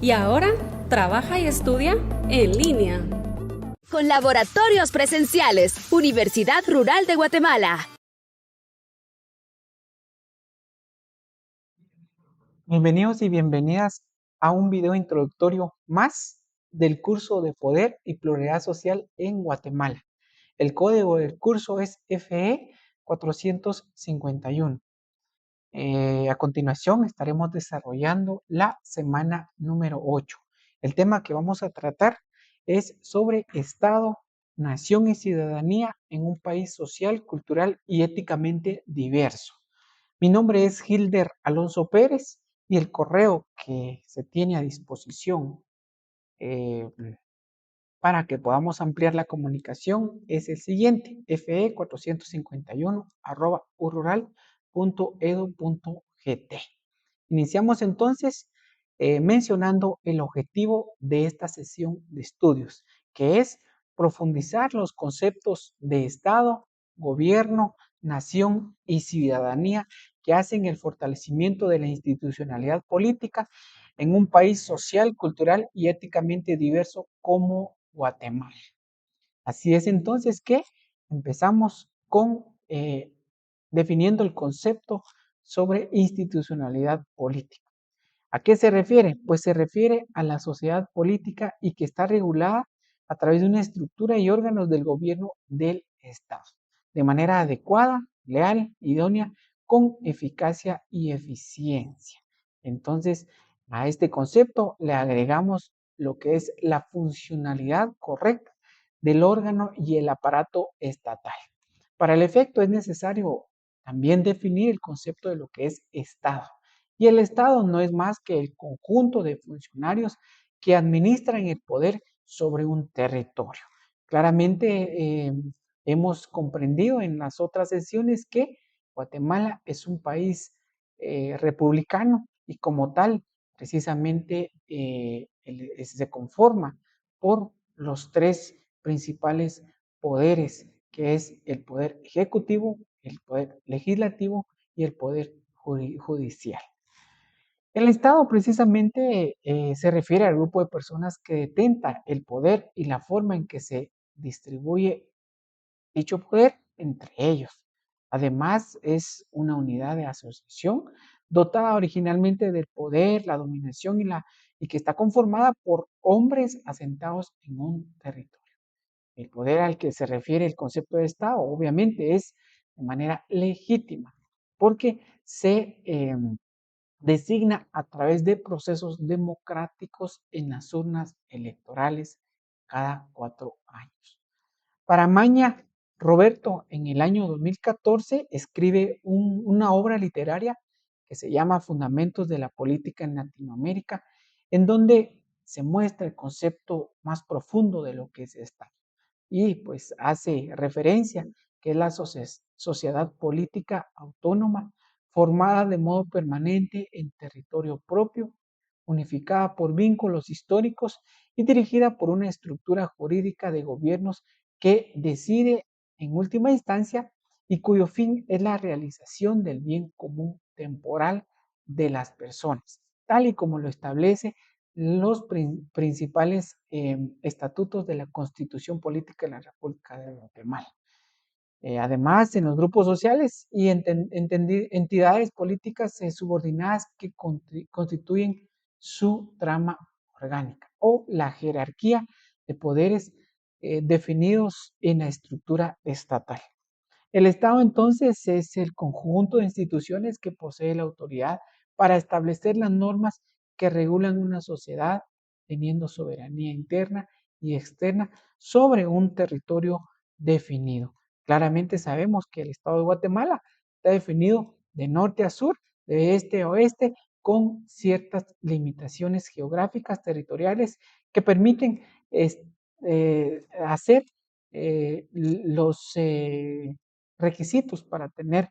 y ahora trabaja y estudia en línea. Con laboratorios presenciales, Universidad Rural de Guatemala. Bienvenidos y bienvenidas a un video introductorio más del curso de Poder y Pluralidad Social en Guatemala. El código del curso es FE 451. A continuación estaremos desarrollando la semana número 8. El tema que vamos a tratar es sobre Estado, Nación y Ciudadanía en un país social, cultural y éticamente diverso. Mi nombre es Hilder Alonso Pérez y el correo que se tiene a disposición para que podamos ampliar la comunicación es el siguiente: fe451@urural.edu.gt. Iniciamos entonces mencionando el objetivo de esta sesión de estudios, que es profundizar los conceptos de Estado, gobierno, nación y ciudadanía que hacen el fortalecimiento de la institucionalidad política en un país social, cultural y éticamente diverso como Guatemala. Así es entonces que empezamos con definiendo el concepto sobre institucionalidad política. ¿A qué se refiere? Pues se refiere a la sociedad política y que está regulada a través de una estructura y órganos del gobierno del Estado, de manera adecuada, leal, idónea, con eficacia y eficiencia. Entonces, a este concepto le agregamos lo que es la funcionalidad correcta del órgano y el aparato estatal. Para el efecto es necesario también definir el concepto de lo que es Estado. Y el Estado no es más que el conjunto de funcionarios que administran el poder sobre un territorio. Claramente hemos comprendido en las otras sesiones que Guatemala es un país republicano y como tal precisamente se conforma por los tres principales poderes, que es el poder ejecutivo, el poder legislativo y el poder judicial. El Estado precisamente se refiere al grupo de personas que detenta el poder y la forma en que se distribuye dicho poder entre ellos. Además, es una unidad de asociación dotada originalmente del poder, la dominación y que está conformada por hombres asentados en un territorio. El poder al que se refiere el concepto de Estado, obviamente, es de manera legítima, porque se designa a través de procesos democráticos en las urnas electorales cada 4 años. Para Maña, Roberto en el año 2014 escribe una obra literaria que se llama Fundamentos de la Política en Latinoamérica, en donde se muestra el concepto más profundo de lo que es Estado. Y pues hace referencia que es la sociedad política autónoma formada de modo permanente en territorio propio, unificada por vínculos históricos y dirigida por una estructura jurídica de gobiernos que decide en última instancia y cuyo fin es la realización del bien común temporal de las personas, tal y como lo establece los principales estatutos de la Constitución Política de la República de Guatemala. Además, en los grupos sociales y entidades políticas subordinadas que constituyen su trama orgánica o la jerarquía de poderes definidos en la estructura estatal. El Estado entonces es el conjunto de instituciones que posee la autoridad para establecer las normas que regulan una sociedad, teniendo soberanía interna y externa sobre un territorio definido. Claramente sabemos que el Estado de Guatemala está definido de norte a sur, de este a oeste, con ciertas limitaciones geográficas, territoriales, que permiten hacer los requisitos para tener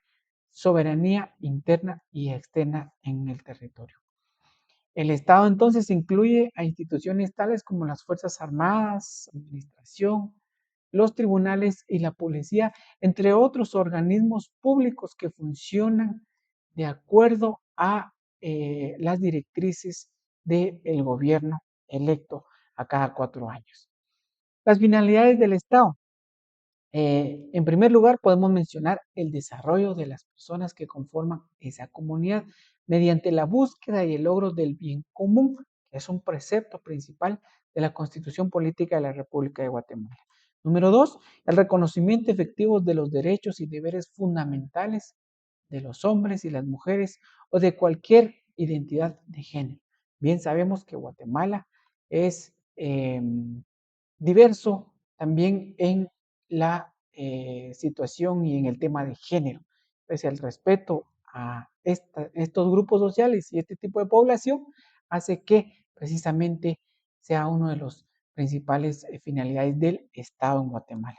soberanía interna y externa en el territorio. El Estado entonces incluye a instituciones tales como las Fuerzas Armadas, Administración, los tribunales y la policía, entre otros organismos públicos que funcionan de acuerdo a las directrices del gobierno electo a cada 4 años. Las finalidades del Estado. En primer lugar, podemos mencionar el desarrollo de las personas que conforman esa comunidad mediante la búsqueda y el logro del bien común, que es un precepto principal de la Constitución Política de la República de Guatemala. Número 2, el reconocimiento efectivo de los derechos y deberes fundamentales de los hombres y las mujeres o de cualquier identidad de género. Bien sabemos que Guatemala es diverso también en la situación y en el tema de género. Entonces, el respeto a estos grupos sociales y este tipo de población hace que precisamente sea uno de los principales finalidades del Estado en Guatemala.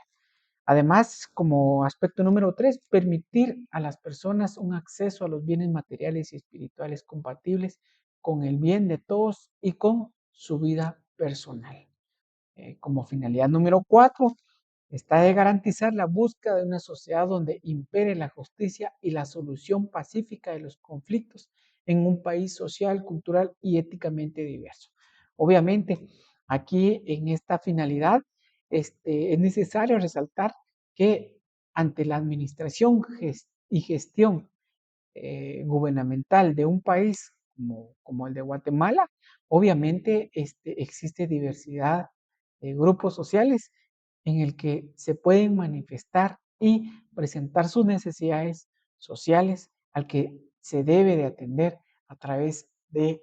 Además, como aspecto número 3, permitir a las personas un acceso a los bienes materiales y espirituales compatibles con el bien de todos y con su vida personal. Como finalidad número 4, está de garantizar la búsqueda de una sociedad donde impere la justicia y la solución pacífica de los conflictos en un país social, cultural y éticamente diverso. Obviamente, aquí en esta finalidad es necesario resaltar que ante la administración y gestión gubernamental de un país como el de Guatemala, obviamente existe diversidad de grupos sociales en el que se pueden manifestar y presentar sus necesidades sociales al que se debe de atender a través de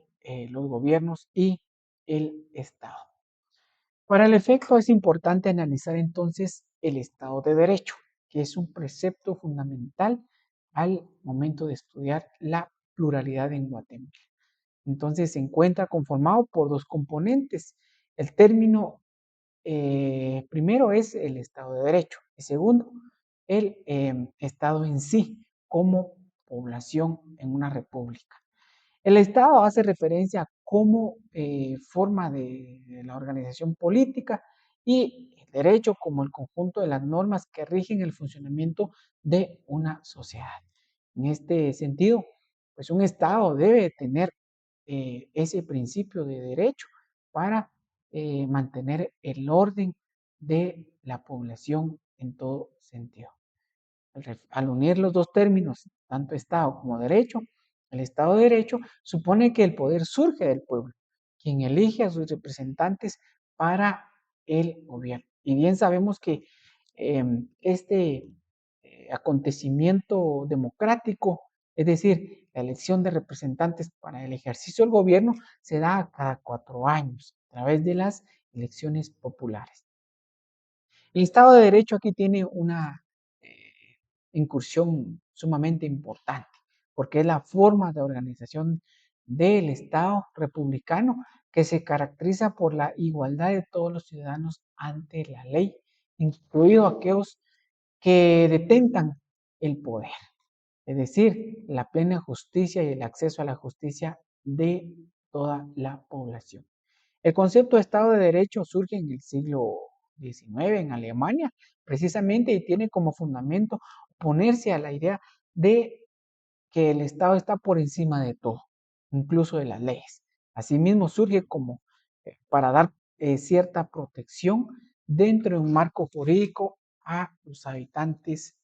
los gobiernos y el Estado. Para el efecto es importante analizar entonces el Estado de Derecho, que es un precepto fundamental al momento de estudiar la pluralidad en Guatemala. Entonces se encuentra conformado por dos componentes. El término primero es el Estado de Derecho y segundo, el Estado en sí como población en una república. El Estado hace referencia como forma de la organización política y el derecho como el conjunto de las normas que rigen el funcionamiento de una sociedad. En este sentido, pues un Estado debe tener ese principio de derecho para mantener el orden de la población en todo sentido. Al unir los dos términos, tanto Estado como derecho, el Estado de Derecho supone que el poder surge del pueblo, quien elige a sus representantes para el gobierno. Y bien sabemos que este acontecimiento democrático, es decir, la elección de representantes para el ejercicio del gobierno, se da cada 4 años a través de las elecciones populares. El Estado de Derecho aquí tiene una incursión sumamente importante, porque es la forma de organización del Estado republicano que se caracteriza por la igualdad de todos los ciudadanos ante la ley, incluidos aquellos que detentan el poder, es decir, la plena justicia y el acceso a la justicia de toda la población. El concepto de Estado de Derecho surge en el siglo XIX en Alemania, precisamente, y tiene como fundamento oponerse a la idea de que el Estado está por encima de todo, incluso de las leyes. Asimismo, surge como para dar cierta protección dentro de un marco jurídico a los habitantes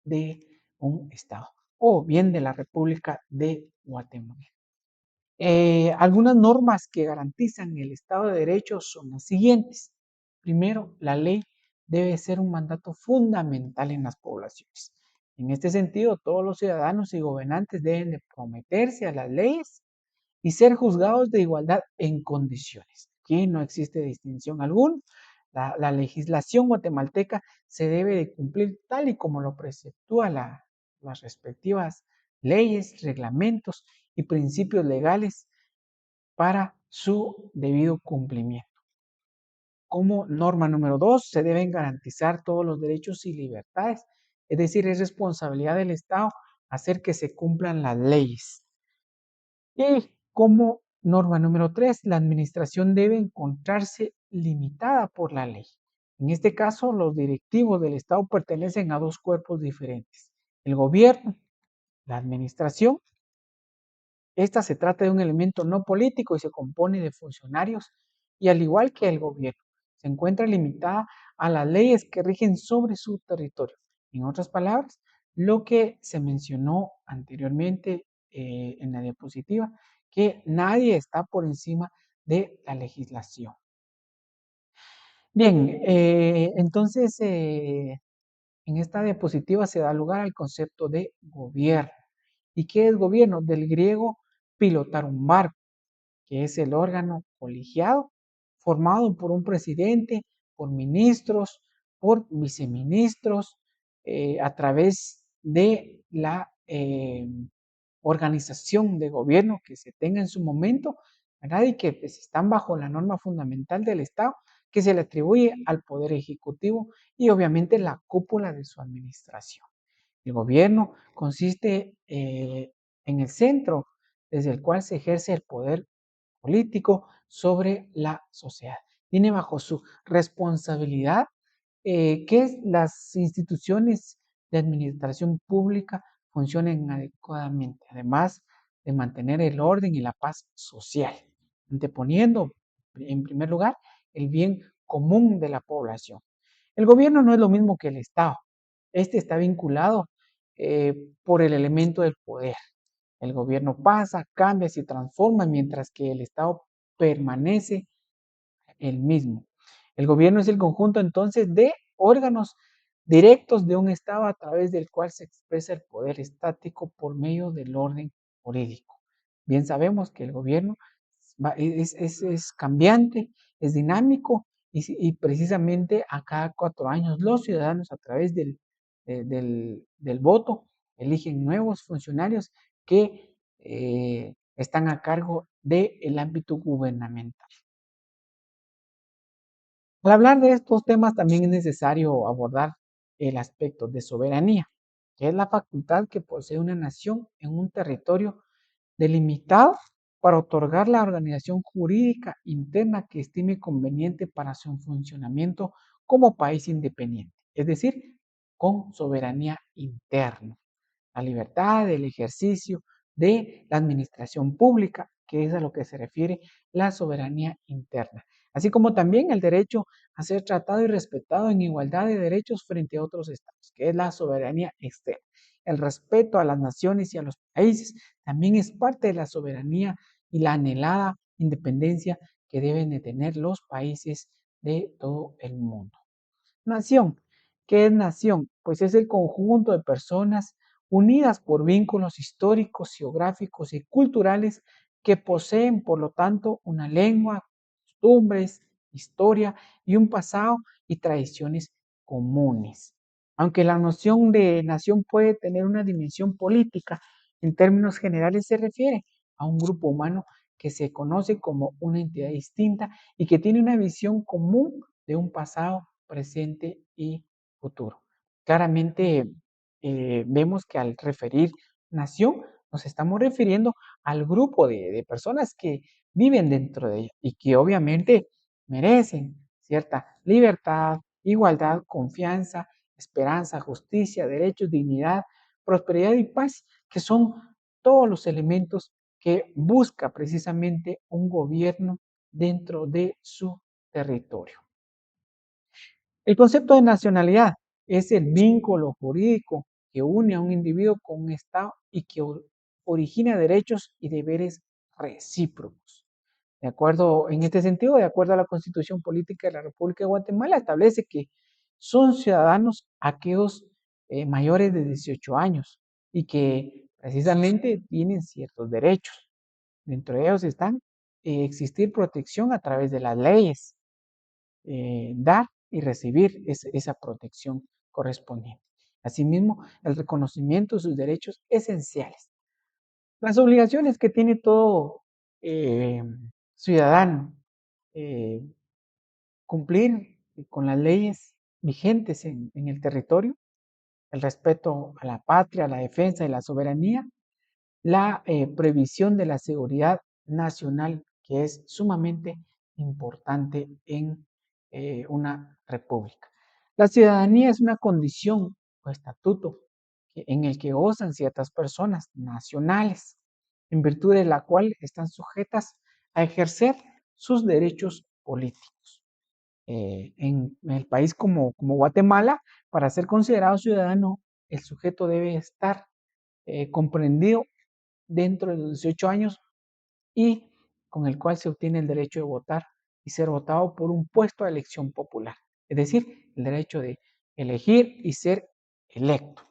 de un Estado o bien de la República de Guatemala. Algunas normas que garantizan el Estado de Derecho son las siguientes. Primero, la ley debe ser un mandato fundamental en las poblaciones. En este sentido, todos los ciudadanos y gobernantes deben de someterse a las leyes y ser juzgados de igualdad en condiciones. Aquí no existe distinción alguna. La legislación guatemalteca se debe de cumplir tal y como lo preceptúa las respectivas leyes, reglamentos y principios legales para su debido cumplimiento. Como norma número 2, se deben garantizar todos los derechos y libertades, es decir, es responsabilidad del Estado hacer que se cumplan las leyes. Y como norma número 3, la administración debe encontrarse limitada por la ley. En este caso, los directivos del Estado pertenecen a dos cuerpos diferentes, el gobierno, la administración Esta se trata de un elemento no político y se compone de funcionarios y al igual que el gobierno, se encuentra limitada a las leyes que rigen sobre su territorio. En otras palabras, lo que se mencionó anteriormente en la diapositiva, que nadie está por encima de la legislación. Bien, entonces en esta diapositiva se da lugar al concepto de gobierno. ¿Y qué es gobierno? Del griego pilotar un barco, que es el órgano colegiado formado por un presidente, por ministros, por viceministros, a través de la organización de gobierno que se tenga en su momento, ¿verdad? Y que pues, están bajo la norma fundamental del Estado que se le atribuye al Poder Ejecutivo y obviamente la cúpula de su administración. El gobierno consiste en el centro desde el cual se ejerce el poder político sobre la sociedad. Tiene bajo su responsabilidad que las instituciones de administración pública funcionen adecuadamente, además de mantener el orden y la paz social, anteponiendo en primer lugar el bien común de la población. El gobierno no es lo mismo que el Estado. Este está vinculado por el elemento del poder. El gobierno pasa, cambia, se transforma, mientras que el Estado permanece el mismo. El gobierno es el conjunto entonces de órganos directos de un Estado a través del cual se expresa el poder estático por medio del orden jurídico. Bien sabemos que el gobierno es cambiante, es dinámico y precisamente a cada 4 años los ciudadanos a través del voto eligen nuevos funcionarios que están a cargo del ámbito gubernamental. Al hablar de estos temas también es necesario abordar el aspecto de soberanía, que es la facultad que posee una nación en un territorio delimitado para otorgar la organización jurídica interna que estime conveniente para su funcionamiento como país independiente, es decir, con soberanía interna. La libertad del ejercicio de la administración pública, que es a lo que se refiere la soberanía interna, así como también el derecho a ser tratado y respetado en igualdad de derechos frente a otros estados, que es la soberanía externa. El respeto a las naciones y a los países también es parte de la soberanía y la anhelada independencia que deben de tener los países de todo el mundo. Nación. ¿Qué es nación? Pues es el conjunto de personas unidas por vínculos históricos, geográficos y culturales que poseen, por lo tanto, una lengua, costumbres, historia y un pasado y tradiciones comunes. Aunque la noción de nación puede tener una dimensión política, en términos generales se refiere a un grupo humano que se conoce como una entidad distinta y que tiene una visión común de un pasado, presente y futuro. Claramente vemos que al referir nación nos estamos refiriendo al grupo de personas que viven dentro de ella y que obviamente merecen cierta libertad, igualdad, confianza, esperanza, justicia, derechos, dignidad, prosperidad y paz, que son todos los elementos que busca precisamente un gobierno dentro de su territorio. El concepto de nacionalidad es el vínculo jurídico que une a un individuo con un Estado y que origina derechos y deberes recíprocos. De acuerdo, en este sentido, de acuerdo a la Constitución Política de la República de Guatemala, establece que son ciudadanos aquellos mayores de 18 años y que precisamente tienen ciertos derechos. Dentro de ellos están existir protección a través de las leyes, dar y recibir esa protección correspondiente. Asimismo, el reconocimiento de sus derechos esenciales. Las obligaciones que tiene todo ciudadano, eh, cumplir con las leyes vigentes en el territorio, el respeto a la patria, la defensa y la soberanía, la previsión de la seguridad nacional, que es sumamente importante en una república. La ciudadanía es una condición o estatuto en el que gozan ciertas personas nacionales en virtud de la cual están sujetas a ejercer sus derechos políticos. En el país como Guatemala, para ser considerado ciudadano, el sujeto debe estar comprendido dentro de los 18 años y con el cual se obtiene el derecho de votar y ser votado por un puesto de elección popular, es decir, el derecho de elegir y ser electo,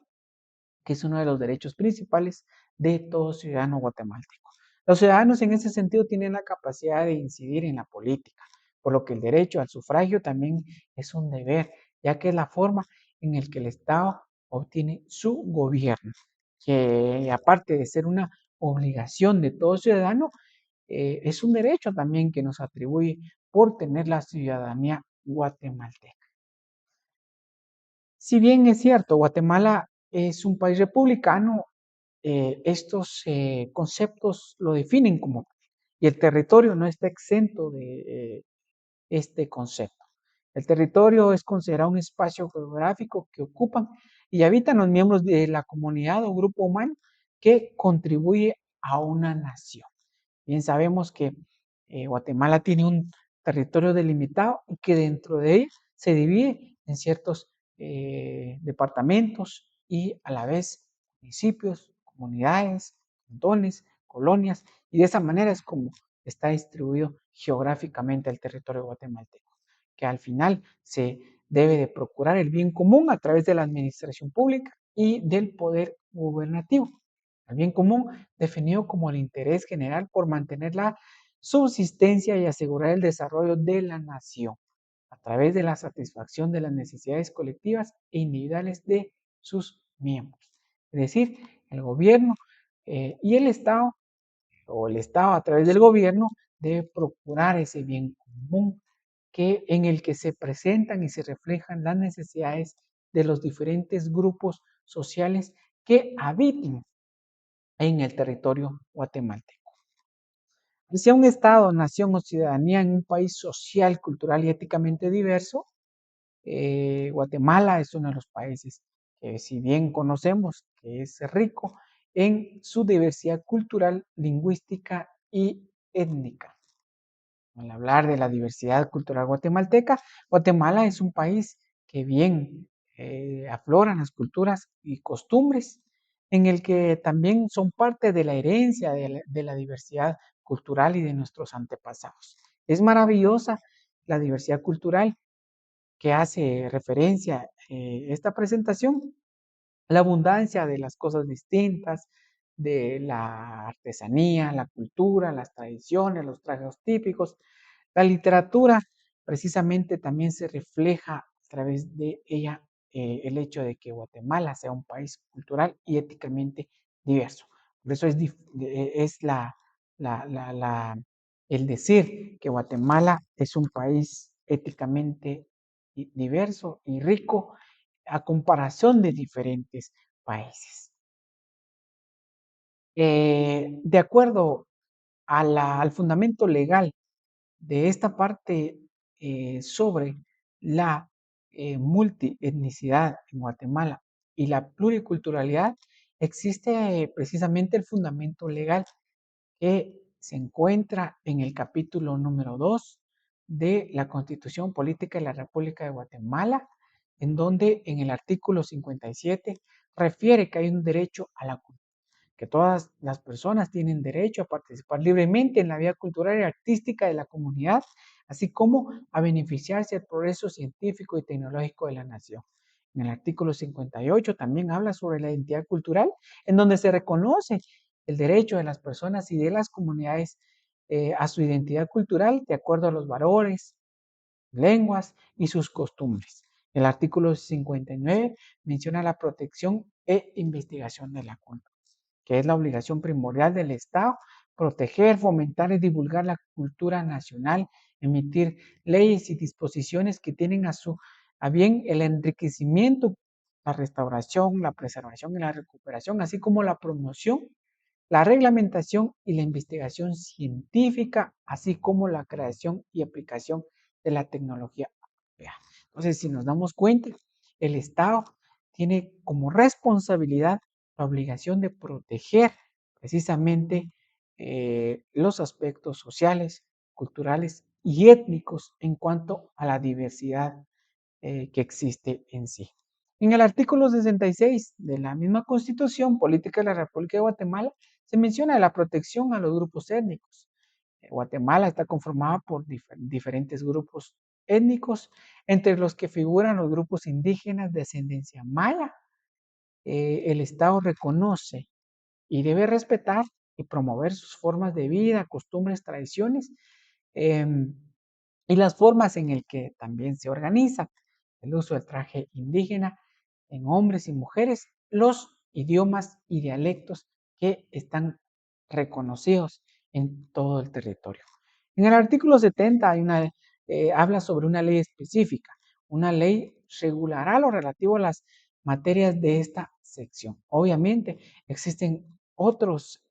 que es uno de los derechos principales de todo ciudadano guatemalteco. Los ciudadanos en ese sentido tienen la capacidad de incidir en la política, por lo que el derecho al sufragio también es un deber, ya que es la forma en la que el Estado obtiene su gobierno, que aparte de ser una obligación de todo ciudadano, es un derecho también que nos atribuye por tener la ciudadanía guatemalteca. Si bien es cierto, Guatemala es un país republicano, estos conceptos lo definen como tal, y el territorio no está exento de este concepto. El territorio es considerado un espacio geográfico que ocupan y habitan los miembros de la comunidad o grupo humano que contribuye a una nación. Bien sabemos que Guatemala tiene un territorio delimitado y que dentro de él se divide en ciertos departamentos y a la vez municipios, comunidades, cantones, colonias, y de esa manera es como está distribuido geográficamente el territorio guatemalteco, que al final se debe de procurar el bien común a través de la administración pública y del poder gubernativo. El bien común definido como el interés general por mantener la subsistencia y asegurar el desarrollo de la nación a través de la satisfacción de las necesidades colectivas e individuales de sus miembros. Es decir, el gobierno y el Estado, o el Estado a través del gobierno, debe procurar ese bien común en el que se presentan y se reflejan las necesidades de los diferentes grupos sociales que habitan en el territorio guatemalteco. Hacia un Estado, nación o ciudadanía en un país social, cultural y éticamente diverso, Guatemala es uno de los países que, si bien conocemos que es rico en su diversidad cultural, lingüística y étnica. Al hablar de la diversidad cultural guatemalteca, Guatemala es un país que bien afloran las culturas y costumbres, en el que también son parte de la herencia de la diversidad cultural y de nuestros antepasados. Es maravillosa la diversidad cultural que hace referencia esta presentación, la abundancia de las cosas distintas, de la artesanía, la cultura, las tradiciones, los trajes típicos. La literatura precisamente también se refleja a través de ella el hecho de que Guatemala sea un país cultural y éticamente diverso. Por eso es el decir que Guatemala es un país éticamente diverso y rico a comparación de diferentes países. De acuerdo al fundamento legal de esta parte sobre la multietnicidad en Guatemala y la pluriculturalidad, existe precisamente el fundamento legal que se encuentra en el capítulo número 2 de la Constitución Política de la República de Guatemala, en donde en el artículo 57 refiere que hay un derecho a la cultura, que todas las personas tienen derecho a participar libremente en la vida cultural y artística de la comunidad, así como a beneficiarse del progreso científico y tecnológico de la nación. En el artículo 58 también habla sobre la identidad cultural, en donde se reconoce el derecho de las personas y de las comunidades a su identidad cultural de acuerdo a los valores, lenguas y sus costumbres. El artículo 59 menciona la protección e investigación de la cultura, que es la obligación primordial del Estado, proteger, fomentar y divulgar la cultura nacional, emitir leyes y disposiciones que tienen a bien el enriquecimiento, la restauración, la preservación y la recuperación, así como la promoción, la reglamentación y la investigación científica, así como la creación y aplicación de la tecnología. Entonces, si nos damos cuenta, el Estado tiene como responsabilidad la obligación de proteger precisamente los aspectos sociales, culturales y étnicos en cuanto a la diversidad que existe en sí. En el artículo 66 de la misma Constitución Política de la República de Guatemala se menciona la protección a los grupos étnicos. Guatemala está conformada por diferentes grupos étnicos, entre los que figuran los grupos indígenas de ascendencia maya. El Estado reconoce y debe respetar y promover sus formas de vida, costumbres, tradiciones y las formas en el que también se organiza el uso del traje indígena en hombres y mujeres, los idiomas y dialectos que están reconocidos en todo el territorio. En el artículo 70 habla sobre una ley específica. Una ley regulará lo relativo a las materias de esta sección. Obviamente existen otros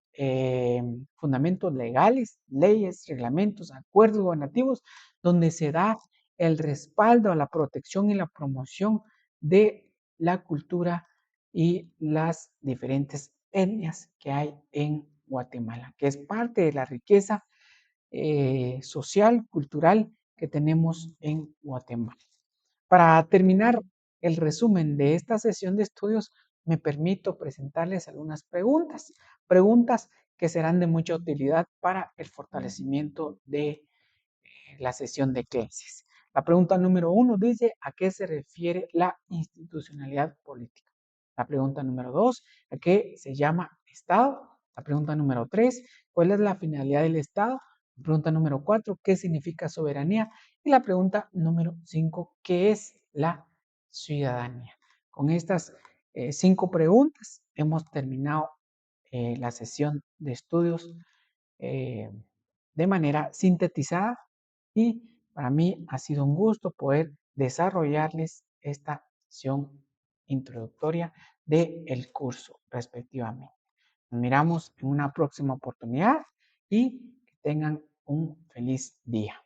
fundamentos legales, leyes, reglamentos, acuerdos gobernativos, donde se da el respaldo a la protección y la promoción de la cultura y las diferentes etnias que hay en Guatemala, que es parte de la riqueza social, cultural que tenemos en Guatemala. Para terminar el resumen de esta sesión de estudios, me permito presentarles algunas preguntas que serán de mucha utilidad para el fortalecimiento de la sesión de clases. La pregunta número 1 dice, ¿a qué se refiere la institucionalidad política? La pregunta número 2, ¿a qué se llama Estado? La pregunta número 3, ¿cuál es la finalidad del Estado? La pregunta número 4, ¿qué significa soberanía? Y la pregunta número 5, ¿qué es la ciudadanía? Con estas 5 preguntas hemos terminado la sesión de estudios de manera sintetizada y para mí ha sido un gusto poder desarrollarles esta sesión introductoria del curso respectivamente. Nos miramos en una próxima oportunidad y que tengan un feliz día.